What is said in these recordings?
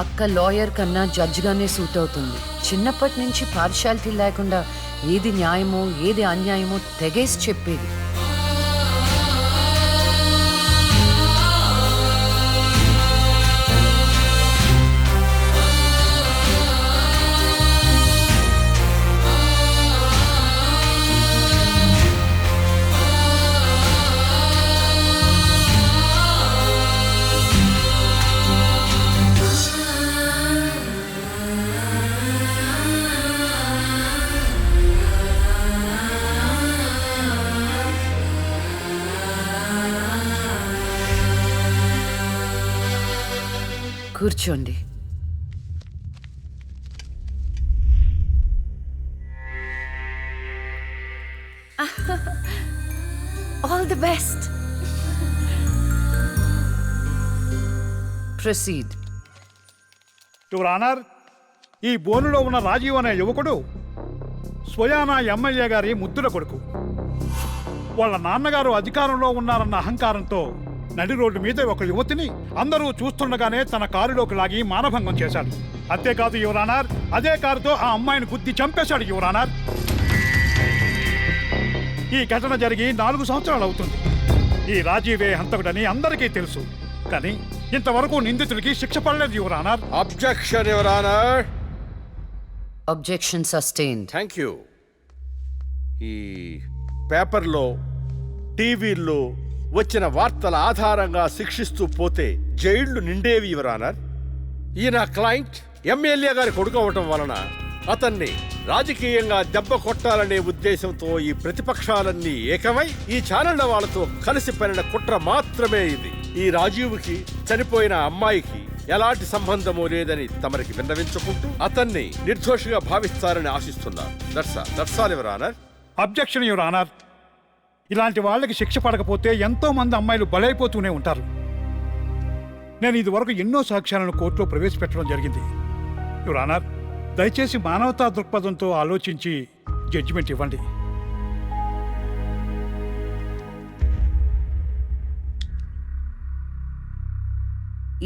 అక్క లాయర్ కన్నా జడ్జిగానే సూట్ అవుతుంది. చిన్నప్పటి నుంచి పార్షాలిటీ లేకుండా ఏది న్యాయమో ఏది అన్యాయమో తెగేసి చెప్పేది. కూర్చోండి. All the best. Proceed. Your honour, ఈ బోనులో ఉన్న రాజీవ్ అనే యువకుడు స్వయానా ఎమ్మెల్యే గారి ముద్దుల కొడుకు. వాళ్ళ నాన్నగారు అధికారంలో ఉన్నారన్న అహంకారంతో నడి రోడ్డు మీద ఒక యువతిని అందరూ చూస్తుండగానే తన కారులోకి లాగి మానభంగం చేశాడు. అంతేకాదు యువర్ ఆనర్, అదే కారుతో ఆ అమ్మాయిని గుద్ది చంపేశాడు యువర్ ఆనర్. ఈ ఘటన జరిగి 4 సంవత్సరాలు అవుతుంది. ఈ రాజీవే హంతకుడని అందరికీ తెలుసు, కానీ ఇంతవరకు నిందితుడికి శిక్ష పడలేదు your honour. Objection your honour. Objection sustained. Thank you. ఈ పేపర్లో టీవీల్లో వచ్చిన వార్తల ఆధారంగా శిక్షిస్తూ పోతే జైళ్లు నిండేవి యువర్ ఆనర్. ఈయన క్లయింట్ ఎమ్మెల్యే గారి కొడుకు అవటం వలన అతన్ని రాజకీయంగా దెబ్బ కొట్టాలనే ఉద్దేశంతో ఈ ప్రతిపక్షాలన్నీ ఏకమై ఈ ఛానళ్ల వాళ్ళతో కలిసి పనిన కుట్ర మాత్రమే ఇది. ఈ రాజీవ్కి చనిపోయిన అమ్మాయికి ఎలాంటి సంబంధమూ లేదని తమరికి విన్నవించుకుంటూ అతన్ని నిర్దోషిగా భావిస్తారని ఆశిస్తున్నారు. That's all your honour. Objection your honour. ఇలాంటి వాళ్ళకి శిక్ష పడకపోతే ఎంతో మంది అమ్మాయిలు బలైపోతూనే ఉంటారు. నేను ఇదివరకు ఎన్నో సాక్ష్యాలను కోర్టులో ప్రవేశపెట్టడం జరిగింది యువర్ ఆనర్. దయచేసి మానవతా దృక్పథంతో ఆలోచించి జడ్జిమెంట్ ఇవ్వండి.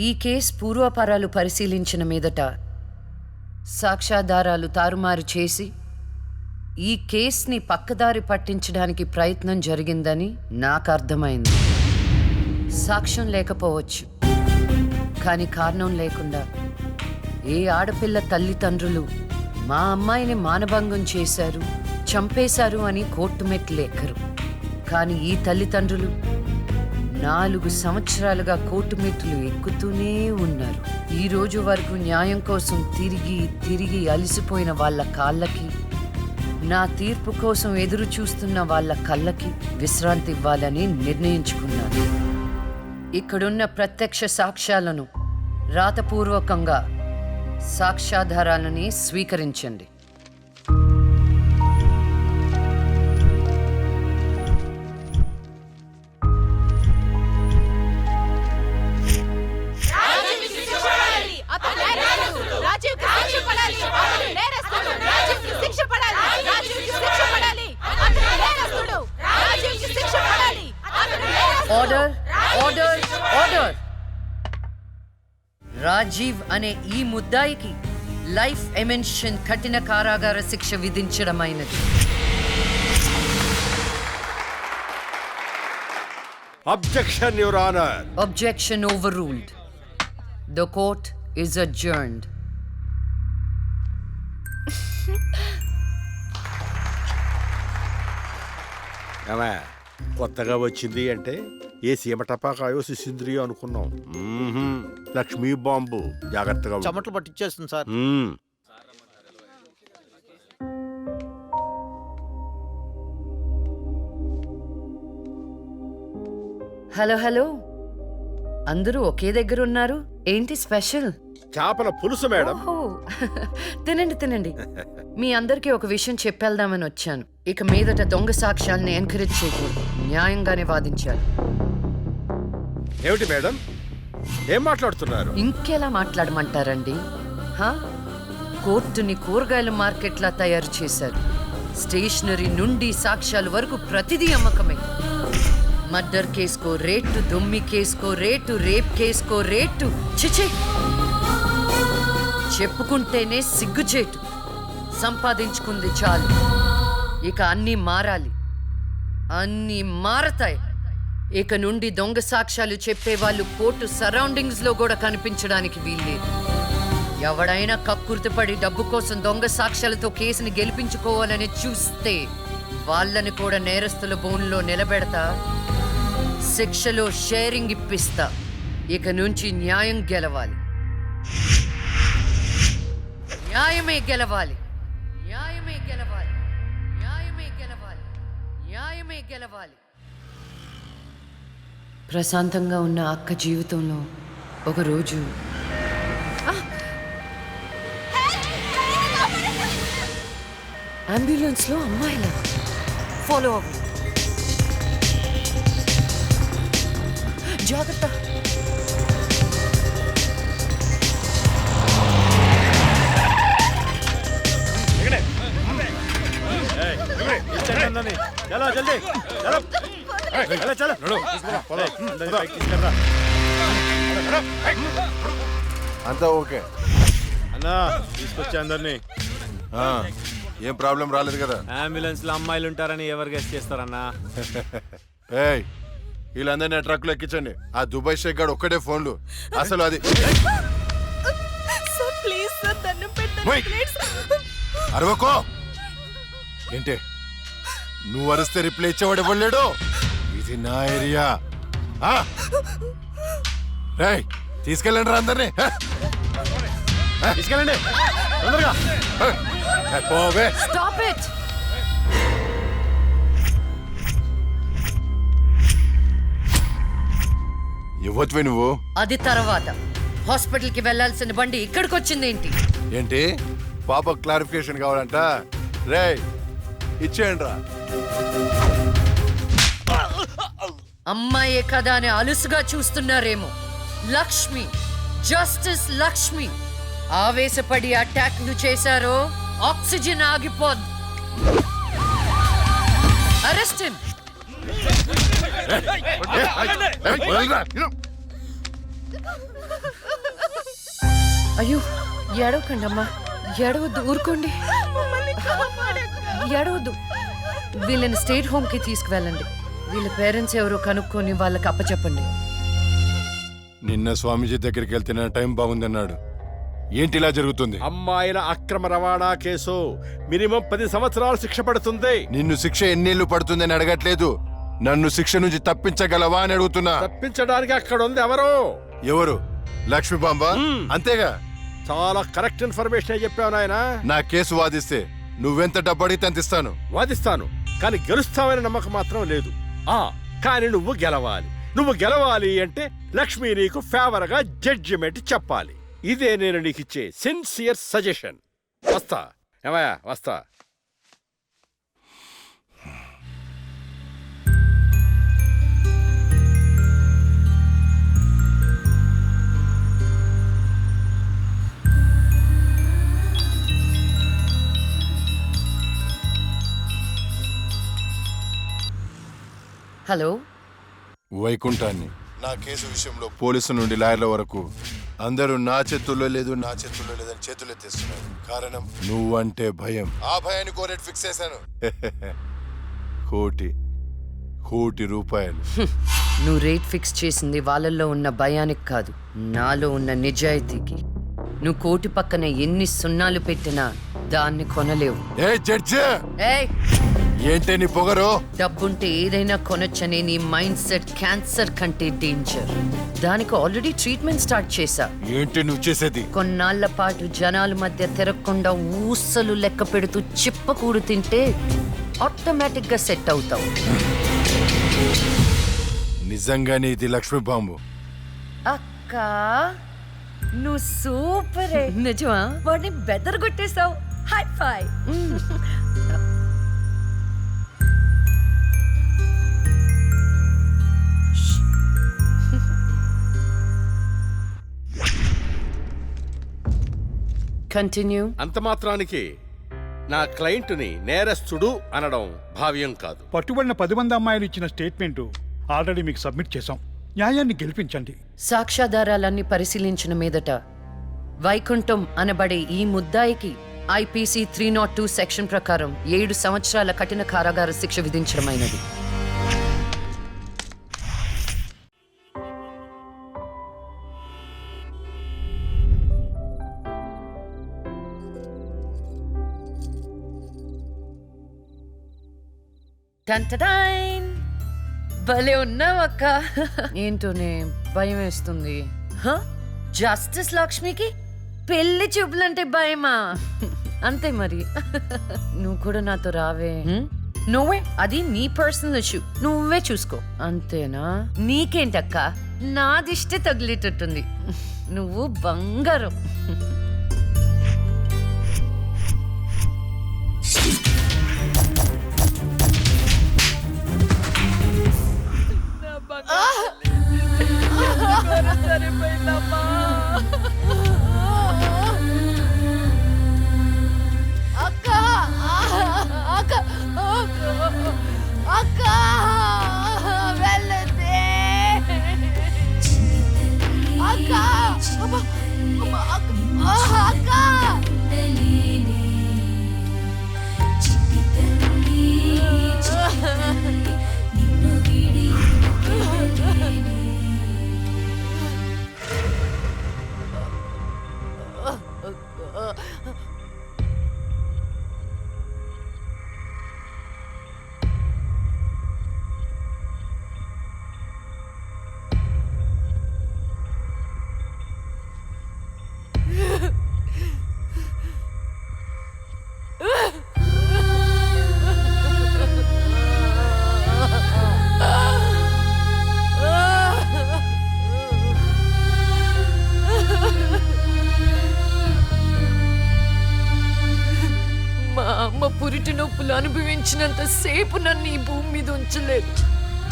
ఈ కేసు పూర్వాపరాలు పరిశీలించిన మీదట సాక్ష్యాధారాలు తారుమారు చేసి ఈ కేసుని పక్కదారి పట్టించడానికి ప్రయత్నం జరిగిందని నాకు అర్థమైంది. సాక్ష్యం లేకపోవచ్చు, కానీ కారణం లేకుండా ఏ ఆడపిల్ల తల్లిదండ్రులు మా అమ్మాయిని మానభంగం చేశారు, చంపేశారు అని కోర్టు మెట్లు ఎక్కరు. కానీ ఈ తల్లిదండ్రులు 4 సంవత్సరాలుగా కోర్టు మెట్లు ఎక్కుతూనే ఉన్నారు. ఈ రోజు వరకు న్యాయం కోసం తిరిగి తిరిగి అలసిపోయిన వాళ్ళ కాళ్ళకి, నా తీర్పు కోసం ఎదురు చూస్తున్న వాళ్ళ కళ్ళకి విశ్రాంతి ఇవ్వాలని నిర్ణయించుకున్నాను. ఇక్కడున్న ప్రత్యక్ష సాక్ష్యాలను రాతపూర్వకంగా సాక్ష్యాధారాలని స్వీకరించండి. Order, order, order. రాజీవ్ అనే ఈ ముద్దాయికి లైఫ్ ఎమెన్షన్ కఠిన కారాగార శిక్ష విధించడమైనది. Objection your honour. Objection overruled. The court is adjourned. కొత్తగా వచ్చింది అంటే ఏ సీమ టపాకాయో సిసింద్రియో అనుకున్నాం. లక్ష్మీ బాంబు. జాగ్రత్తగా చెమటలు పట్టించేస్తుంది సార్. హలో హలో, అందరూ ఒకే దగ్గర ఉన్నారు. ఏంటి స్పెషల్? చేపల పులుసు మేడం. తినండి తినండి. మీ అందరికీ ఒక విషయం చెప్పేద్దామని వచ్చాను. ఇక మీదట దొంగ సాక్ష్యాలను ఎంకరేజ్ చేయకూడదు, న్యాయంగానే వాదించాలి. ఏమిటి మేడం, ఏం మాట్లాడుతున్నారు? ఇంకెలా మాట్లాడమంటారండి? కోర్టుని కూరగాయల మార్కెట్లా తయారు చేశారు. స్టేషనరీ నుండి సాక్ష్యాల వరకు ప్రతిదీ అమ్మకమే. మర్డర్ కేసుకో రేటు, దొమ్మి కేసుకో రేటు, రేప్ కేసుకో రేటు. చిచి, చెప్పుకుంటేనే సిగ్గుచేటు. సంపాదించుకుంది చాలు. ఇక అన్నీ మారాలి. అన్నీ మారతాయి. ఇక నుండి దొంగ సాక్ష్యాలు చెప్పేవాళ్ళు కోర్టు సరౌండింగ్స్ లో కూడా కనిపించడానికి వీల్లేదు. ఎవడైనా కక్కుర్తిపడి డబ్బు కోసం దొంగ సాక్ష్యాలతో కేసుని గెలిపించుకోవాలని చూస్తే వాళ్ళని కూడా నేరస్తుల బోన్లో నిలబెడతా. శిక్షలో షేరింగ్ ఇప్పిస్తా. ఇక నుంచి న్యాయం గెలవాలి. న్యాయమే గెలవాలి. న్యాయమే గెలవాలి. న్యాయమే గెలవాలి. న్యాయమే గెలవాలి. ప్రశాంతంగా ఉన్న అక్క జీవితంలో ఒకరోజు అంబులెన్స్లో అమ్మాయిల ఫాలో అవ్వు. జాగ్రత్త. చలో జల్దీ చలో. అంతా ఓకే అన్నా తీసుకొచ్చి అందరినీ. ఏం ప్రాబ్లం రాలేదు కదా? అంబులెన్స్ లో అమ్మాయిలు ఉంటారని ఎవరు గెస్ట్ చేస్తారన్నా? ఏయ్ వీళ్ళందరినీ ఆ ట్రక్కులు ఎక్కించండి. ఆ దుబాయ్ షేక్ గాడు ఒక్కడే ఫోన్లు. అసలు అది మొయ్. అరవకో. ఏంటే నువ్వు అరిస్తే రిప్లై ఇచ్చేవాడు ఇవ్వలేడు. ఇది నా ఏరియా. రేయ్ తీసుకెళ్ళండి రా అందరినీ. తీసుకెళ్ళండి తొందరగా. పోవే. Stop it. ఇవ్వచ్చువే నువ్వు. అది తర్వాత. హాస్పిటల్ కి వెళ్లాల్సిన బండి ఇక్కడికి వచ్చిందేంటి? ఏంటి పాప క్లారిఫికేషన్ కావాలంట? రేయ్ ఇచ్చేయండి రా. అమ్మాయే కదా అని అలుసుగా చూస్తున్నారేమో. లక్ష్మి, జస్టిస్ లక్ష్మి. ఆవేశపడి అటాక్లు చేశారో ఆక్సిజన్ ఆగిపోద్ది. Arrest him. అయ్యో ఏడవకండి అమ్మా. ఏడవద్దు, ఊరుకోండి. ఏడవద్దు. వీళ్ళని స్టేట్ హోమ్ కి తీసుకువెళ్ళండి. వీళ్ళ పేరెంట్స్ ఎవరో కనుక్కొని వాళ్ళకి అప్పచెప్పండి. నిన్న స్వామీజీ దగ్గరికి వెళ్తే నా టైం బాగుందన్నాడు. ఏంటి ఇలా జరుగుతుంది? అమ్మాయిల అక్రమ రవాణా కేసు మినిమం 10 సంవత్సరాలు శిక్ష పడుతుంది. నిన్ను శిక్ష ఎన్నేళ్లు పడుతుందని అడగట్లేదు. నన్ను శిక్ష నుంచి తప్పించగలవా అని అడుగుతున్నా. తప్పించడానికి అక్కడ ఉంది ఎవరు? ఎవరు? లక్ష్మీబాంబ. అంతేగా? చాలా కరెక్ట్ ఇన్ఫర్మేషన్ చెప్పావు నాయన. నా కేసు వాదిస్తే నువ్వెంత డబ్బు అడిగితే అంత ఇస్తాను. వాదిస్తాను, కానీ గెలుస్తావని నమ్మకం మాత్రం లేదు. కానీ నువ్వు గెలవాలి. నువ్వు గెలవాలి అంటే లక్ష్మి నీకు ఫేవర్ గా జడ్జిమెంట్ చెప్పాలి. ఇదే నేను నీకు ఇచ్చే సిన్సియర్ సజెషన్. వస్తా ఏమయ్యా, వస్తా. హలో, వైకుంఠాన్ని. నా కేసు విషయంలో పోలీసు నుండి లాయర్ల వరకు అందరూ నా చేతుల్లో లేదు, నా చేతుల్లో లేదని చేతులు ఎత్తేస్తున్నారు. కారణం నువ్వంటే భయం. ఆ భయాన్ని కోరేట్ ఫిక్స్ చేశాను. కోటి రూపాయలు. నువ్వు రేట్ ఫిక్స్ చేసింది వాళ్ళల్లో ఉన్న భయానికి కాదు, నాలో ఉన్న నిజాయితీకి. నువ్వు కోటి పక్కన ఎన్ని సున్నాలు పెట్టినా దాన్ని కొనలేవు. ఏ జడ్జి, ఏయ్, ఏంటే నీ పొగరు? డబ్బుంటే ఏదైనా కొనొచ్చనే నీ మైండ్ సెట్ క్యాన్సర్ కంటే డేంజర్. దానికి ఆల్రెడీ ట్రీట్మెంట్ స్టార్ట్ చేశా. ఏంటి నువ్వు చేసేది? కొన్నాళ్ల పాటు జనాల మధ్య తిరగకుండా ఊసలు లెక్క పెడుతూ చిప్పకూడు తింటే ఆటోమేటిక్ గా సెట్ అవుతావు. నిజంగానే ఇది లక్ష్మీ బాంబు. అక్క, నువ్వు సూపరే. నిజమా? వాడిని బెదరగొట్టేశావు. హై ఫై. కంటిన్యూ. అంత మాత్రానికి నా క్లయింట్ని నేరస్తుడు అనడం భావ్యం కాదు. పట్టుబడిన 10 మంది అమ్మాయిలు ఇచ్చిన స్టేట్మెంటు ఆల్రెడీ మీకు సబ్మిట్ చేశాం. న్యాయాన్ని గెలిపించండి. సాక్ష్యాధారాలన్నీ పరిశీలించిన మీదట వైకుంఠం అనబడే ఈ ముద్దాయికి ఐపీసీ 302 సెక్షన్ ప్రకారం 7 సంవత్సరాల కఠిన కారాగార శిక్ష విధించడమైనది. టంటడైన్! భలే ఉన్నావక్క. ఏంటోనే భయం వేస్తుంది. జస్టిస్ లక్ష్మికి పెళ్లి చూపులంటే భయమా? అంతే మరి. నువ్వు కూడా నాతో రావే. నువ్వే, అది నీ పర్సనల్ ఇష్యూ, నువ్వే చూసుకో. అంతేనా? నీకేంటక్క, నా దిష్టి తగిలేటట్టుంది. నువ్వు బంగారం. పురిటి నొప్పులు అనుభవించినంత సేపు నన్ను ఈ భూమి మీద ఉంచలేదు.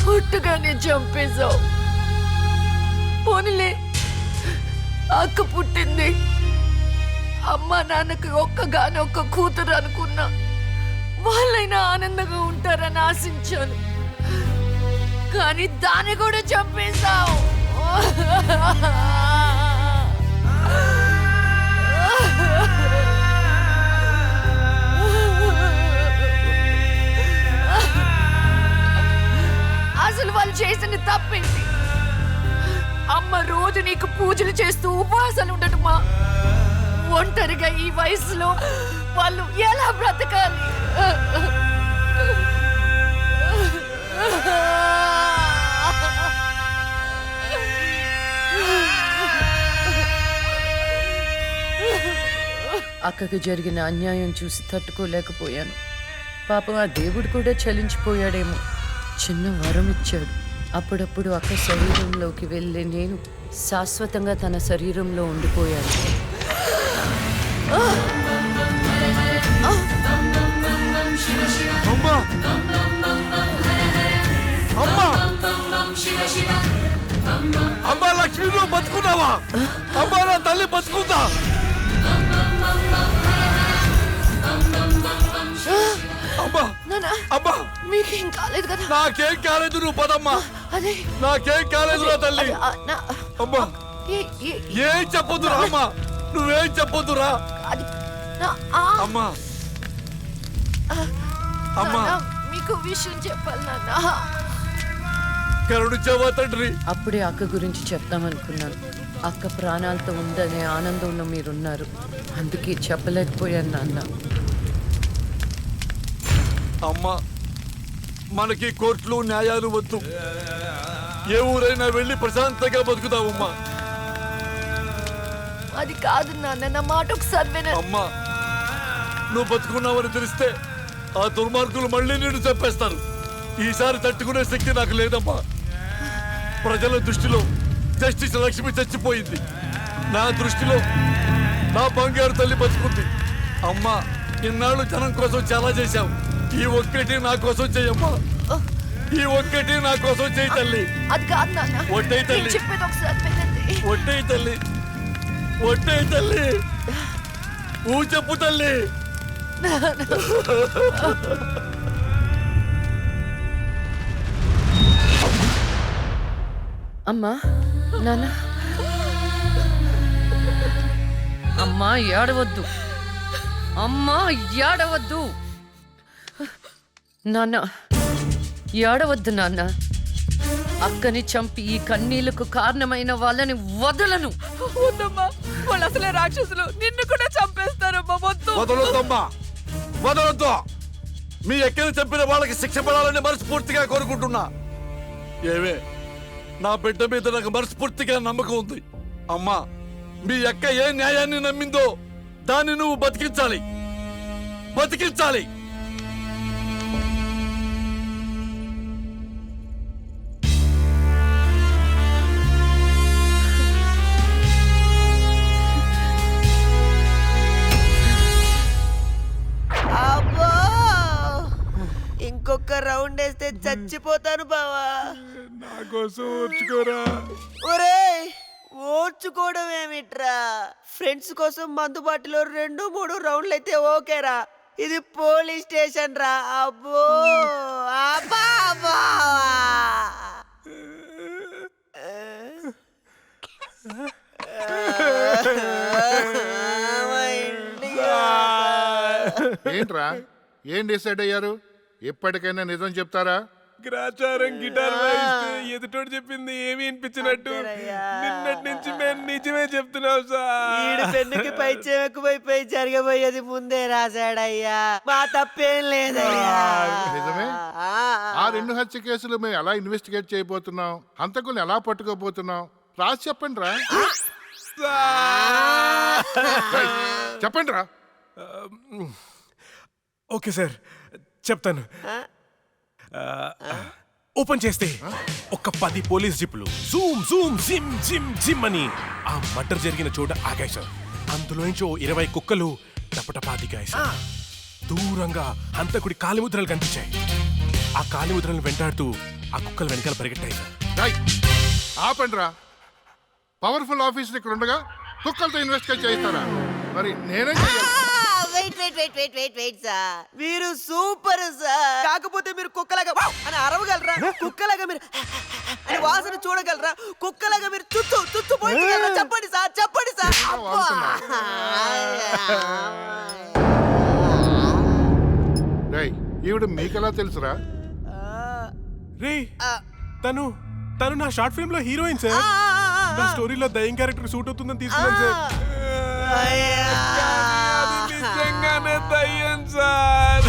పుట్టగానే చంపేశావు. పోనీలే, అక్క పుట్టింది. అమ్మ నాన్నకి ఒక్కగానొక్క కూతురు అనుకున్నా. వాళ్ళైనా ఆనందంగా ఉంటారని ఆశించాను. కానీ దాన్ని కూడా చంపేశావు. అసలు వాళ్ళు చేసిన తప్పేంటి? అమ్మ రోజు నీకు పూజలు చేస్తూ ఉపవాసాలు ఉండటమా? ఒంటరిగా ఈ వయసులో వాళ్ళు ఎలా బ్రతకాలి? అక్కకు జరిగిన అన్యాయం చూసి తట్టుకోలేకపోయాను. పాపం ఆ దేవుడు కూడా చలించిపోయాడేమో. చిన్న వరం ఇచ్చాడు. అప్పుడప్పుడు అక్క శరీరంలోకి వెళ్ళే నేను శాశ్వతంగా తన శరీరంలో ఉండిపోయాను. అమ్మా లక్ష్మి, నువ్వు బతుకున్నావా? అమ్మా నా తల్లి బతుకుందా? అమ్మా మీకేం కాలేదు కదా? నాకేం కాలేదు, నువ్వు పదమ్మా. అదే నాకేం కాలేదు నా తల్లి. అమ్మా ఏం చెప్పొద్దురా అమ్మా, నువ్వేం చెప్పొద్దురా అమ్మా. అమ్మా మీకు విషయం చెప్పాలి నాన్న. కరుణించావా తండ్రి? అప్పుడే అక్క గురించి చెప్తామనుకున్నాను. అక్క ప్రాణాలతో ఉందనే ఆనందంలో మీరున్నారు. అందుకే చెప్పలేకపోయాను నాన్న. అమ్మా, మనకి కోర్టులు న్యాయాలు వద్దు. ఏ ఊరైనా వెళ్ళి ప్రశాంతంగా బతుకుతావమ్మా. అది కాదు నాన్న, నా మాట ఒకసారి వినండి. అమ్మా, నువ్వు బతుకున్నావని తెలిస్తే ఆ దుర్మార్గులు మళ్ళీ నిన్ను చంపేస్తారు. ఈసారి తట్టుకునే శక్తి నాకు లేదమ్మా. ప్రజల దృష్టిలో జస్టిస్ లక్ష్మి చచ్చిపోయింది. నా దృష్టిలో నా బంగారు తల్లి బతుకుంది. అమ్మా, ఇన్నాళ్ళు జనం కోసం చాలా చేశావు. ఈ ఒక్కటి నా కోసం చెయ్యమ్మా. ఈ ఒక్కటి నా కోసం చెయ్యి తల్లి. అది కాదు నాన్న, ఒట్టై తల్లి, చెప్పేది ఒకసారి వినండి. ఒట్టై తల్లి, ఒట్టై తల్లి, ఊ చెప్పు తల్లి. అమ్మా, నాన్న, అమ్మా ఏడవద్దు, అమ్మా ఏడవద్దు. నాన్న ఏడవద్దు నాన్న. అక్కని చంపి ఈ కన్నీళ్లకు కారణమైన వాళ్ళని వదలను. వద్దమ్మా, వాళ్ళు అసలే రాక్షసులు, నిన్ను కూడా చంపేస్తారమ్మా. వద్దు. వదలొద్దమ్మా, వదలొద్దు. మీ ఎక్కని చంపిన వాళ్ళకి శిక్ష పడాలని మనస్ఫూర్తిగా కోరుకుంటున్నా. ఏమే, నా బిడ్డ మీద నాకు మనస్ఫూర్తిగా నమ్మకం ఉంది. అమ్మా, మీ అక్క ఏ న్యాయాన్ని నమ్మిందో దాన్ని నువ్వు బతికించాలి, బతికించాలి. అబ్బో, ఇంకొక రౌండ్ వేస్తే చచ్చిపోతాను బావా. నా కోసం ఓర్చుకోరా. ఒరేయ్, ఓర్చుకోవడం ఏమిట్రా? ఫ్రెండ్స్ కోసం మందుబాటులో 2-3 రౌండ్లు అయితే ఓకేరా. ఇది పోలీస్ స్టేషన్ రా. అబ్బో, అబ్బా, అబ్బా. ఏంట్రా, ఏం డిసైడ్ అయ్యారు? ఎప్పటికైనా నిజం చెప్తారా? గ్రాచారం గిటార్ వాయిస్తే ఎదుటోడు చెప్పింది ఏమి వినిపించినట్టు నిన్నటి నుంచి మేము నిజమే చెప్తున్నాం సార్. ఈడు పెన్నుకి పై చెక్కుపోయిపోయి జరగబోయేది ముందే రాశాడయ్యా. మా తప్పేం లేదయ్యా. నిజమే? ఆ 2 హత్య కేసులు మేము ఎలా ఇన్వెస్టిగేట్ చేయబోతున్నాం, హంతకుల్ని ఎలా పట్టుకోబోతున్నాం రాసి చెప్పండి రా. చెప్పండి రా. ఓకే సార్, చెప్తాను. ఓపెన్ చేస్తే ఒక 10 పోలీస్ జీపులు జూమ్ జూమ్ జిమ్ జిమ్ జిమ్ అని ఆ మర్డర్ జరిగిన చోట ఆగాయి సార్. అందులో నుంచి 20 కుక్కలు టపటపా దిగాయి సార్. దూరంగా హంతకుడి కాలిముద్రలు కనిపించాయి. ఆ కాలిముద్రలను వెంటాడుతూ ఆ కుక్కలు వెనకాల పరిగెట్టాయి సార్. ఆపండి రా. పవర్ఫుల్ ఆఫీసర్ ఇక్కడ ఉండగా కుక్కలతో ఇన్వెస్టిగేట్ చేయిస్తారా? మరి నేనేం చెయ్యాలి? వెయిట్ సార్, మీరు సూపర్ సార్. కాకపోతే మీరు కుక్కలాగా వావ్ అని అరవగలరా? కుక్కలాగా మీరు అని వాసన చూడగలరా? కుక్కలాగా మీరు చుట్టూ చుట్టూ పోయించగలరా? చెప్పండి సార్, చెప్పండి సార్. రేయ్, ఈవిడ మీకెలా తెలుసురా? రే, తను నా షార్ట్ ఫిల్మ్ లో హీరోయిన్ సార్. నా స్టోరీలో దయ్యం క్యారెక్టర్ సూట్ అవుతుందని తీసుకున్నాను సార్. నిజంగానే దయ్యం సార్.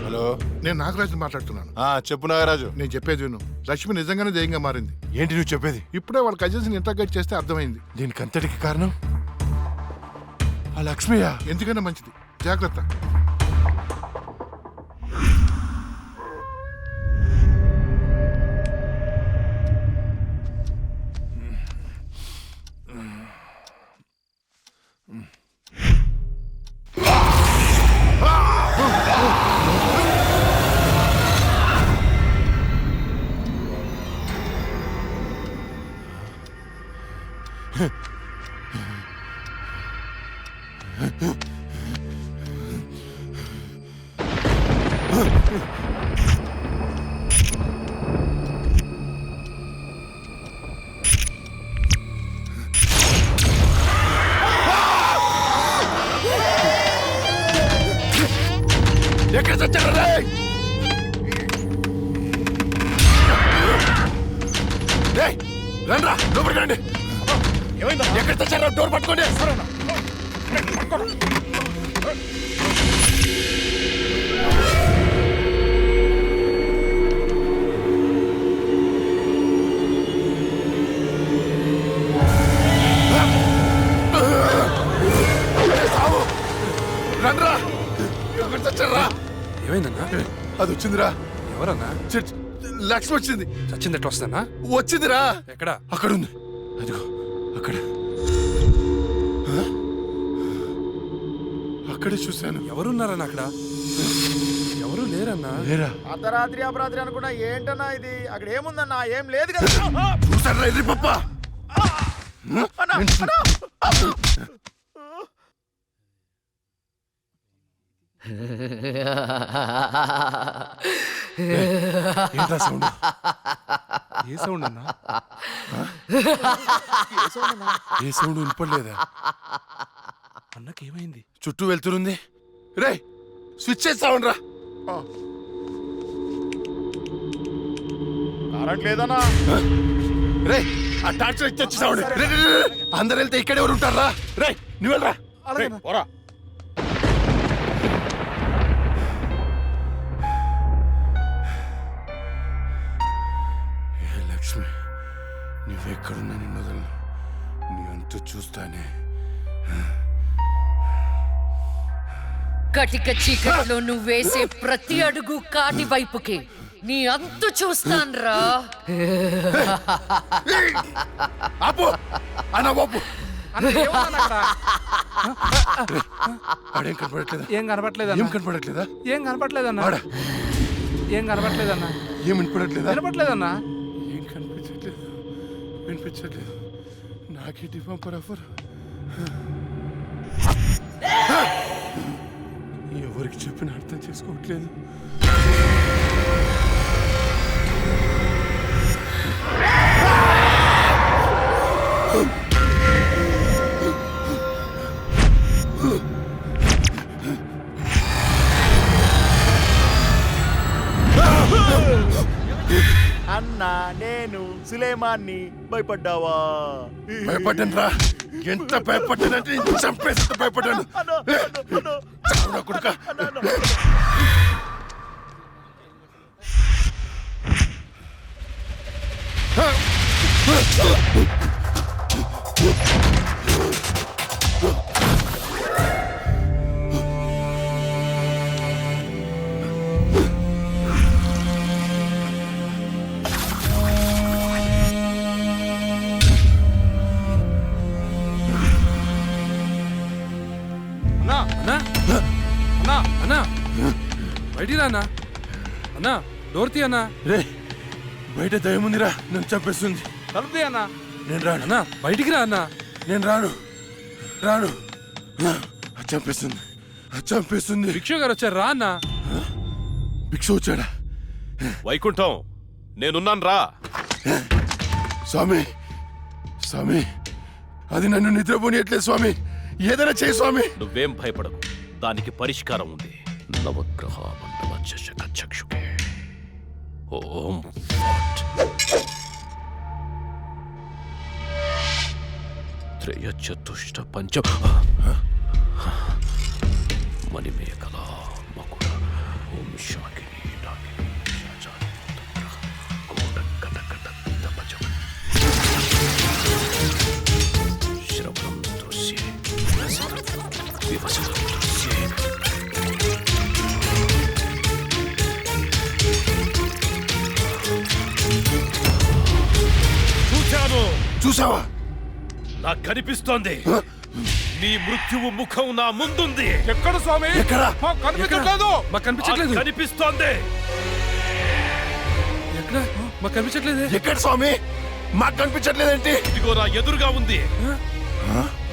హలో, నేను నాగరాజు మాట్లాడుతున్నాను. చెప్పు నాగరాజు. నేను చెప్పేది విను. లక్ష్మి నిజంగానే దయ్యంగా మారింది. ఏంటి నువ్వు చెప్పేది? ఇప్పుడే వాళ్ళ కజిన్స్ ని ఇంటర్గేట్ చేస్తే అర్థమైంది. దీనికి అంతటికి కారణం ఆ లక్ష్మియా? ఎందుకైనా మంచిది, జాగ్రత్త. ఎక్కడ చచ్చారా? రండ్రా, లోపలికి రండి. ఎక్కడ చచ్చారా? డోర్ పట్టుకోండి. రండ్రా, ఎక్కడ చచ్చారా? ఏమైందన్నా? అది వచ్చిందిరా. ఎవరన్నా? లక్ష్మి వచ్చింది. చచ్చింది ఎట్లా వస్తానా? వచ్చిందిరా. ఎక్కడ? అక్కడ ఉంది. అదిగో అక్కడ. అక్కడే చూశాను. ఎవరున్నారన్నా అక్కడ? ఎవరు లేరన్నా. లేరా? అర్ధరాత్రి అపరాత్రి అనుకున్నా. ఏంటన్నా ఇది? అక్కడ ఏముందన్నా? ఏం లేదు కదా. చూసారా ఎర్రి పప్ప? ఏంట్రా సౌండ్? ఏ సౌండ్ అన్నా? ఏ సౌండ్ వినపడలేదా? అన్నకేమైంది? చుట్టూ వెళ్తురుంది. రే స్విచ్ చేస్తావుండ్రా. కరెంట్ లేదనా? రే ఆ టార్చ్ లైట్ తెచ్చేసావండి. అందరు వెళ్తే ఇక్కడ ఎవరు ఉంటారా? రే నువ్వు వెళ్ళరా. పోరా. ఏ లక్ష్మి, నువ్వెక్కడున్నా నిన్ను వదలను. నీ అంతు చూస్తానే. కటిక చీకట్లో నువ్వు వేసే ప్రతి అడుగు కాటి వైపుకి నీ అంతు చూస్తాన్రా. ఆపు అన్న బాపు. ఆడేం కనపడట్లేదా? ఏం కనపట్లేదా? ఏం కనపడట్లేదా? ఏం కనపట్లేదన్నా? ఆడ ఏం కనపట్లేదన్నా? ఏం వినపడట్లేదా? కనపట్లేదన్నా? ఏం కనిపించట్లేదు, వినిపించట్లేదు. నాకేంటి పంపర్ ఆఫర్? ఎవరికి చెప్పిన అర్థం చేసుకోవట్లేదు. అన్నా నేను సులేమాన్ని. భయపడ్డావా? భయపడ్డాను రా. ఎంత భయపడ్డానంటే చంపేసి భయపడ్డాను. చావురా కొడుకా. అన్నా అన్నా అన్నా అన్నా బయటికి రా అన్నా. అన్నా డోర్ తీ అన్నా. రే బయట దయ్యం ఉందిరా, నన్ను చంపేస్తుంది. తలుపు తీ అన్నా. నేను రాను. అన్నా బయటికి రా అన్నా. నేను రాను రాను. చంపేస్తుంది, చంపేస్తుంది. భిక్షు గారు వచ్చారు, రా అన్నా. భిక్ష వచ్చాడా? వైకుంఠం నేనున్నాను రా. స్వామి స్వామి, అది నన్ను నిద్రపోనియట్లేదు స్వామి. ఏదైనా చేయి స్వామి. నువ్వేం భయపడకు, దానికి పరిష్కారం ఉంది. నవగ్రహ మండల చషక చక్షుకే ఓం ఫట్ త్రయ చతుష్ట పంచ మణిమేకల మకుల ఓం శాకిని నాగిని శాచాని కోట కట కట తపజం శ్రవణం దృశ్యే వివసనం దృశ్యే. చూశాను. చూసావా? నాకు కనిపిస్తోంది. నీ మృత్యువు ముఖం నా ముందుంది. ఎక్కడ స్వామి? ఎక్కడ? మాకు కనిపించట్లేదు. మాకు కనిపించట్లేదు. నాకు కనిపిస్తోంది. ఎక్కడ? మాకు కనిపించట్లేదు. ఎక్కడ స్వామి? మాకు కనిపించట్లేదేంటి? ఇదిగో నా ఎదురుగా ఉంది.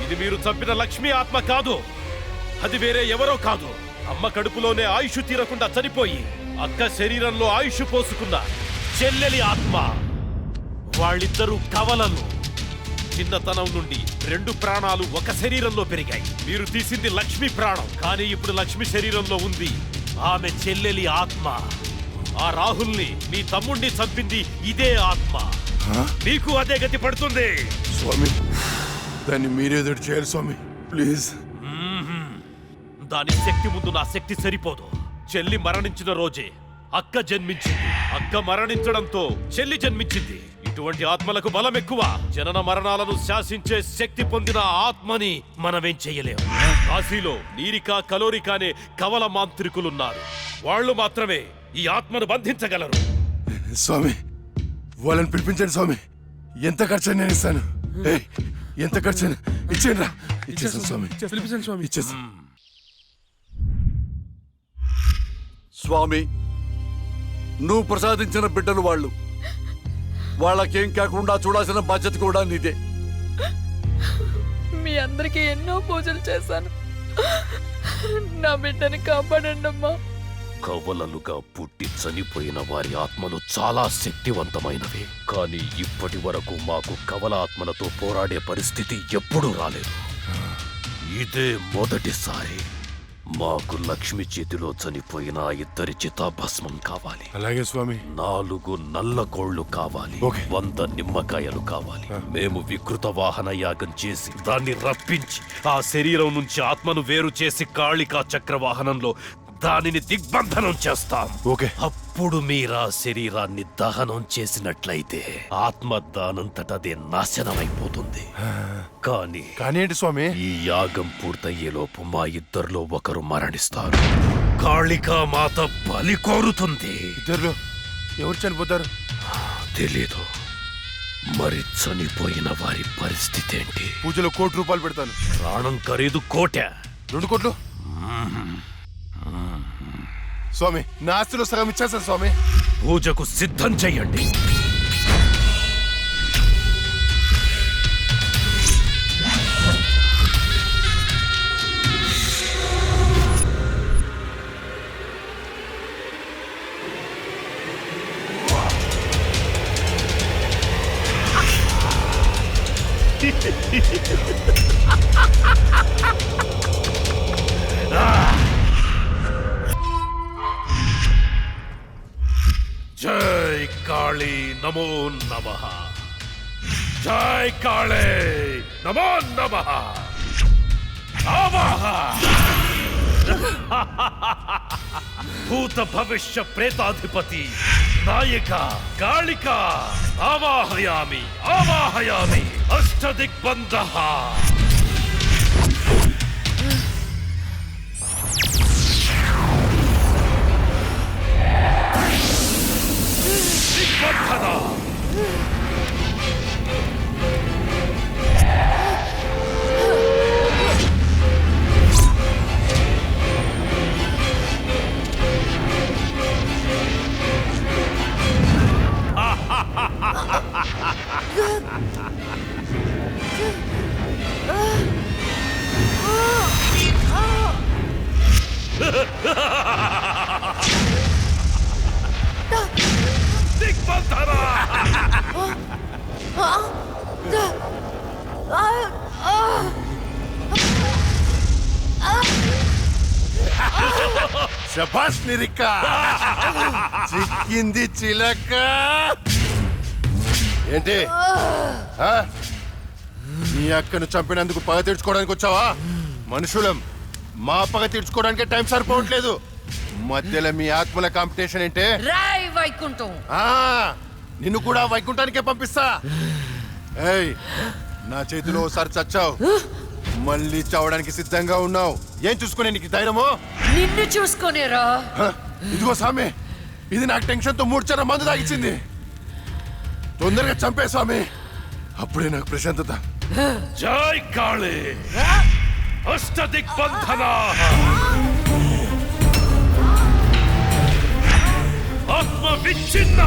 ఇది మీరు చంపిన లక్ష్మీ ఆత్మ కాదు. అది వేరే ఎవరో కాదు. అమ్మ కడుపులోనే ఆయుష్ తీరకుండా చనిపోయి అక్క శరీరంలో ఆయుష్ పోసుకున్న చెల్లెలి ఆత్మ. వాళ్ళిద్దరూ కవలలు. చిన్నతనం నుండి 2 ప్రాణాలు ఒక శరీరంలో పెరిగాయి. మీరు తీసింది లక్ష్మి ప్రాణం, కానీ ఇప్పుడు లక్ష్మి శరీరంలో ఉంది ఆమె చెల్లెలి ఆత్మ. ఆ రాహుల్ని మీ తమ్ముణ్ణి చంపింది ఇదే ఆత్మ. మీకు అదే గతి పడుతుంది. స్వామి దాన్ని మీరేదో చేయాలి స్వామి, ప్లీజ్. దాని శక్తి ముందు నా శక్తి సరిపోదు. చెల్లి మరణించిన రోజే అక్క జన్మించింది. అక్క మరణించడంతో చెల్లి జన్మించింది. ఇటువంటి ఆత్మలకు బలం ఎక్కువ. జనన మరణాలను శాసించే శక్తి పొందిన ఆత్మని మనమేం చెయ్యలేము. కాశీలో నీరికా కలోరికా అనే కవల మాంత్రికులున్నారు. వాళ్ళు మాత్రమే ఈ ఆత్మను బంధించగలరు. స్వామి వాళ్ళని పిలిపించండి స్వామి. ఎంత ఖర్చు నేను ఇస్తాను. ఏయ్, ఎంత ఖర్చు ఇచ్చేయండి రా. ఇచ్చేస్తాను స్వామి. పిలిపించండి స్వామి. ఇచ్చేస్తాను. స్వామి నువ్వు ప్రసాదించిన బిడ్డలు వాళ్ళు. వాళ్ళకేం కాకుండా చూడాల్సిన బాధ్యత కూడా నీదే. మీ అందరికీ ఎన్నో పూజలు చేశాను. నా బిడ్డని కాపాడండి అమ్మా. కవలలుగా పుట్టి చనిపోయిన వారి ఆత్మలు చాలా శక్తివంతమైనవి. కానీ ఇప్పటి వరకు మాకు కవల ఆత్మలతో పోరాడే పరిస్థితి ఎప్పుడూ రాలేదు. ఇదే మొదటిసారి. మాకు లక్ష్మి చేతిలో చనిపోయిన ఆ ఇద్దరి చితాభస్మం కావాలి. అలాగే స్వామి. 4 నల్ల కోళ్లు కావాలి. 100 నిమ్మకాయలు కావాలి. మేము వికృత వాహన యాగం చేసి దాన్ని రప్పించి ఆ శరీరం నుంచి ఆత్మను వేరు చేసి కాళికా చక్ర వాహనంలో దానిని దిగ్బంధనం చేస్తాం. అప్పుడు మీరా శరీరాన్ని దహనం చేసినట్లయితే ఆత్మ దానంతటదే నాశనమైపోతుంది. కానీ ఏంటి స్వామి? ఈ యాగం పూర్తయ్యేలోపు మా ఇద్దరిలో ఒకరు మరణిస్తారు. కాళికా మాత బలి కోరుతుంది. ఇద్దరు ఎవరు చనిపోతారు? తెలీదు. మరి చనిపోయిన వారి పరిస్థితి ఏంటి? పూజలో 1 కోటి రూపాయలు పెడతాను. ప్రాణం ఖరీదు 1 కోటి. 2 కోట్లు స్వామి. నా ఆస్తిలో సగం ఇచ్చేస్తాను స్వామి. పూజకు సిద్ధం చెయ్యండి. జై కాళీ నమో నమః. జై కాళీ నమో నమః. ఆవాహ. భూత భవిష్య ప్రేతాధిపతి నాయక కాళిక ఆవాహయామి ఆవాహయామి. అష్టదిగ్బంధః. దిగ్బంధన. శభాష్ నిరిక. చిక్కింది చిలక. ఏంటి నీ అక్కను చంపినందుకు పగ తీర్చుకోవడానికి వచ్చావా? మనుషులం, మా పగ తీర్చుకోవడానికి టైం సరిపోవట్లేదు. మధ్యలో మీ ఆత్మల కాంపిటీషన్ ఏంటే? రాయ్ వైకుంఠం. నిన్ను కూడా వైకుంఠానికే పంపిస్తా. ఏయ్, నా చేతిలో ఒకసారి చచ్చావు, మళ్ళీ చావడానికి సిద్ధంగా ఉన్నావు. ఏం చూసుకునే నీకు ధైర్యమో? నిన్ను చూసుకునేరా. ఇదిగో స్వామి, ఇది నాకు టెన్షన్ తో 3 చర మందు తాగిచ్చింది. తొందరగా చంపే స్వామి, అప్పుడే నాకు ప్రశాంతత. జై కాళీ. అష్టదిగ్బంధన. ఆత్మ విచ్ఛిన్న.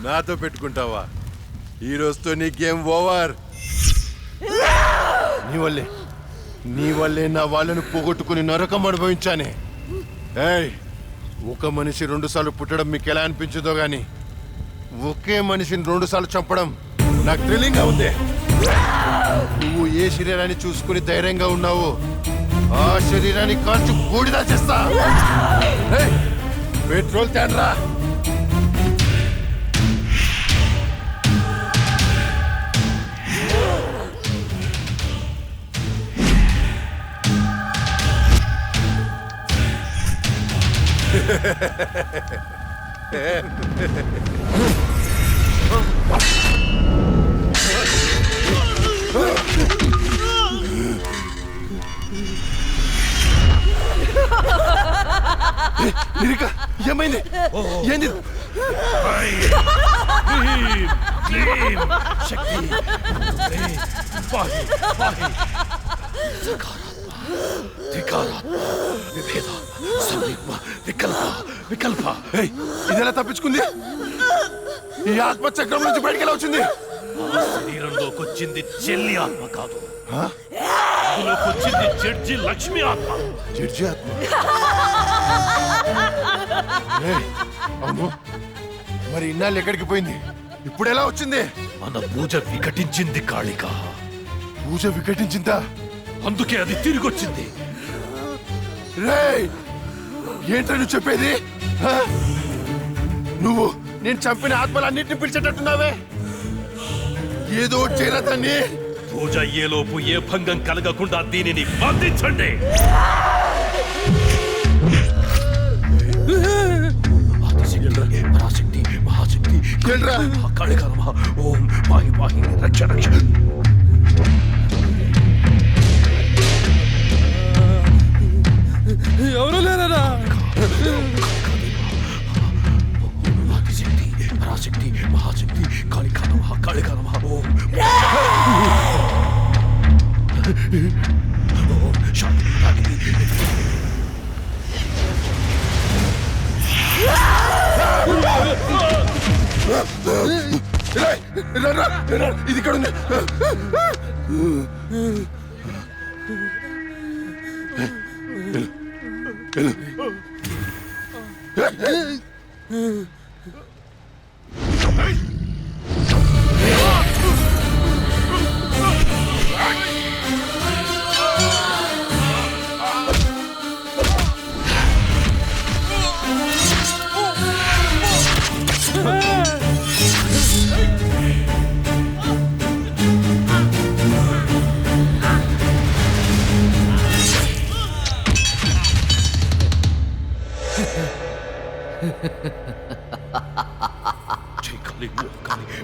నాతో పెట్టుకుంటావా? ఈ రోజుతో నీ గేమ్ ఓవర్. నీ వల్లే నా వాళ్ళను పోగొట్టుకుని నరకం అనుభవించానే. ఏయ్, ఒక మనిషి 2 సార్లు పుట్టడం మీకు ఎలా అనిపించదో గాని ఒకే మనిషిని 2 సార్లు చంపడం నాకు థ్రిల్లింగ్ గా ఉంది. నువ్వు ఏ శరీరాన్ని చూసుకుని ధైర్యంగా ఉన్నావో ఆ శరీరాన్ని కాల్చి బూడిద చేస్తా. పెట్రోల్ తేనరా. నిరిక, ఏమైంది? ఏంది? శక్తి. ఇదెలా తప్పించుకుంది? ఈ ఆత్మచక్రం నుంచి బయటికి ఎలా వచ్చింది? శరీరంలోకి వచ్చింది చెల్లి ఆత్మ కాదు, అందులోకి వచ్చింది జడ్జి లక్ష్మి ఆత్మ. జడ్జి ఆత్మ? అమ్మో, మరి ఇన్నాళ్ళు ఎక్కడికి పోయింది? ఇప్పుడు ఎలా వచ్చింది? మన పూజ వికటించింది కాళిక. పూజ వికటించిందా? అందుకే అది తిరిగి వచ్చింది. రేయ్, ఏంట్రా నువ్వు చెప్పేది? నువ్వు నేను చంపిన ఆత్మలన్నింటినీ పిలిచేటట్టున్నావే. ఏదో చేయరా దాన్ని. పూజ అయ్యేలోపు ఏ భంగం కలగకుండా దీనిని బంధించండి. పరాశక్తి మహాశక్తి కాళిక నమః. ఓం పాహి పాహి రక్ష రక్ష. ఎవరు లేరా? ఆదిశక్తి పరాశక్తి మహాశక్తి కాళిక నమః కాళిక నమః. ఓం ఓం శాంతి రాగిణి. ఇది ఇక్కడ ఉంది. జై కాళి కాళి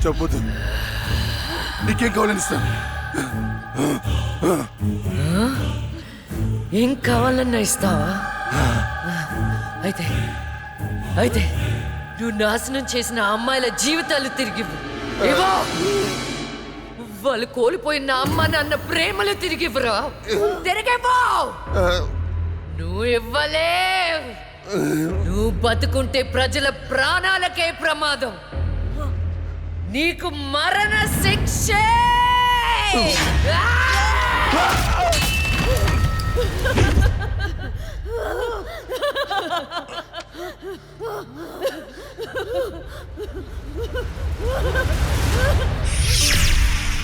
చెప్పొద్దు. నీకేం కావాలని ఇస్తాను. ఏం కావాలన్నా ఇస్తావా? అయితే అయితే నువ్వు నాశనం చేసిన అమ్మాయిల జీవితాలు తిరిగి ఇవ్వు. వాళ్ళు కోల్పోయిన అమ్మ నాన్న ప్రేమలు తిరిగి ఇవ్వరా? తిరిగివ్వు. నువ్వు ఇవ్వలే. నువ్వు బతుకుంటే ప్రజల ప్రాణాలకే ప్రమాదం. నీకు మరణ శిక్షే.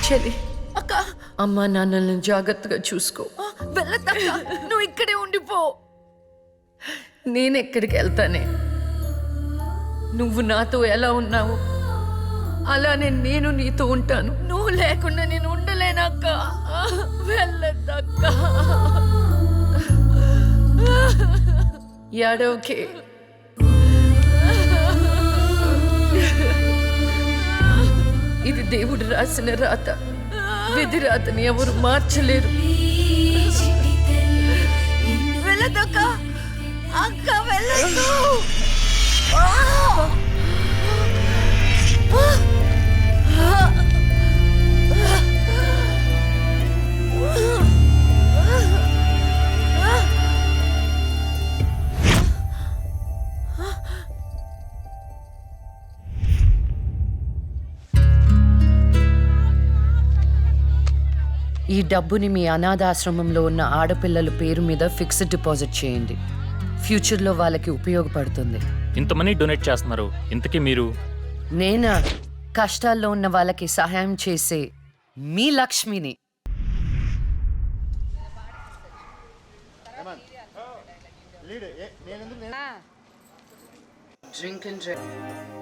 చెల్లి, అక్క, అమ్మా నాన్నలను జాగ్రత్తగా చూసుకో. వెళ్ళదక్క, నువ్వు ఇక్కడే ఉండిపో. నేనెక్కడికి వెళ్తానే? నువ్వు నాతో ఎలా ఉన్నావు అలానే నేను నీతో ఉంటాను. నువ్వు లేకుండా నేను ఉండలేనక్క. వెళ్ళదక్క. యాడోకే. ఇది దేవుడు రాసిన రాత. విధి రాతని ఎవరు మార్చలేరు. వెళ్ళదక్క. అక్క వెళ్ళదు. ఈ డబ్బుని మీ అనాథాశ్రమంలో ఉన్న ఆడపిల్లల పేరు మీద ఫిక్స్డ్ డిపాజిట్ చేయండి. ఫ్యూచర్లో వాళ్ళకి ఉపయోగపడుతుంది. ఇంత మనీ డొనేట్ చేస్తున్నారు, ఇంతకీ మీరు? నేనా కష్టాల్లో ఉన్న వాళ్ళకి సహాయం చేసే మీ లక్ష్మిని. Drink and drive